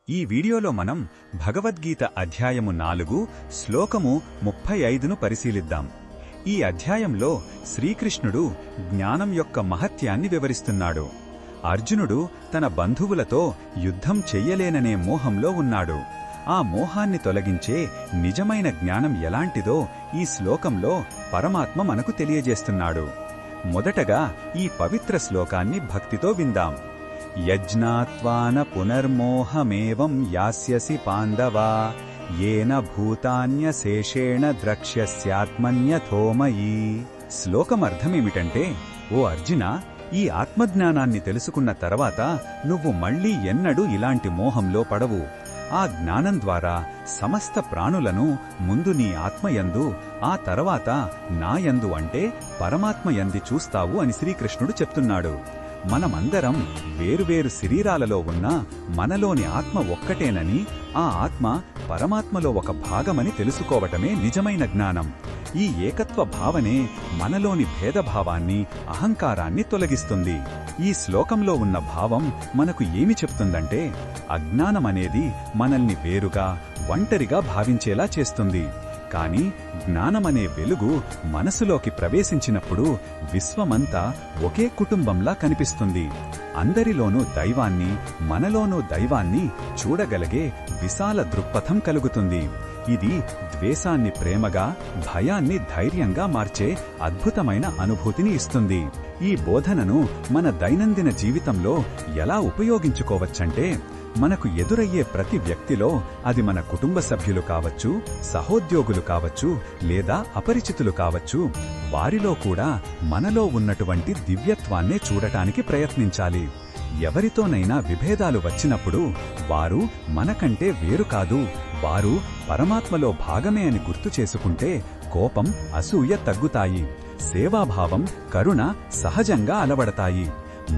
ఈ వీడియోలో మనం భగవద్గీత అధ్యాయము 4 శ్లోకము 35ను పరిశీలిద్దాం. ఈ అధ్యాయంలో శ్రీకృష్ణుడు జ్ఞానం యొక్క మహత్యాన్ని వివరిస్తున్నాడు. అర్జునుడు తన బంధువులతో యుద్ధం చెయ్యలేననే మోహంలో ఉన్నాడు. ఆ మోహాన్ని తొలగించే నిజమైన జ్ఞానం ఎలాంటిదో ఈ శ్లోకంలో పరమాత్మ మనకు తెలియజేస్తున్నాడు. మొదటగా ఈ పవిత్ర శ్లోకాన్ని భక్తితో విందాం. యజ్ఞాత్వాన పునర్మోహమేవం యాస్యసి పాండవా ఏన భూతాన్యశేషేణ ద్రక్ష్యస్యాత్మన్యథోమయీ. శ్లోకమర్థమేమిటంటే, ఓ అర్జున, ఈ ఆత్మజ్ఞానాన్ని తెలుసుకున్న తర్వాత నువ్వు మళ్లీ ఎన్నడూ ఇలాంటి మోహంలో పడవు. ఆ జ్ఞానం ద్వారా సమస్త ప్రాణులను ముందు నీ ఆత్మయందు, ఆ తర్వాత నాయందు అంటే పరమాత్మయంది చూస్తావు అని శ్రీకృష్ణుడు చెప్తున్నాడు. మనమందరం వేరువేరు శరీరాలలో ఉన్నా మనలోని ఆత్మ ఒక్కటేనని, ఆ ఆత్మ పరమాత్మలో ఒక భాగమని తెలుసుకోవటమే నిజమైన జ్ఞానం. ఈ ఏకత్వ భావనే మనలోని భేదభావాన్ని, అహంకారాన్ని తొలగిస్తుంది. ఈ శ్లోకంలో ఉన్న భావం మనకు ఏమి చెప్తుందంటే, అజ్ఞానమనేది మనల్ని వేరుగా, ఒంటరిగా భావించేలా చేస్తుంది. కాని జ్ఞానమనే వెలుగు మనసులోకి ప్రవేశించినప్పుడు విశ్వమంతా ఒకే కుటుంబంలా కనిపిస్తుంది. అందరిలోనూ దైవాన్ని, మనలోనూ దైవాన్ని చూడగలిగే విశాల దృక్పథం కలుగుతుంది. ఇది ద్వేషాన్ని ప్రేమగా, భయాన్ని ధైర్యంగా మార్చే అద్భుతమైన అనుభూతిని ఇస్తుంది. ఈ బోధనను మన దైనందిన జీవితంలో ఎలా ఉపయోగించుకోవచ్చంటే, మనకు ఎదురయ్యే ప్రతి వ్యక్తిలో, అది మన కుటుంబ సభ్యులు కావచ్చు, సహోద్యోగులు కావచ్చు, లేదా అపరిచితులు కావచ్చు, వారిలో కూడా మనలో ఉన్నటువంటి దివ్యత్వాన్నే చూడటానికి ప్రయత్నించాలి. ఎవరితోనైనా విభేదాలు వచ్చినప్పుడు వారు మనకంటే వేరు కాదు, వారు పరమాత్మలో భాగమే అని గుర్తు చేసుకుంటే కోపం, అసూయ తగ్గుతాయి. సేవాభావం, కరుణ సహజంగా అలవడతాయి.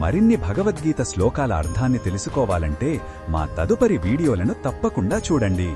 మరిన్ని భగవద్గీత శ్లోకాల అర్థాన్ని తెలుసుకోవాలంటే మా తదుపరి వీడియోలను తప్పకుండా చూడండి.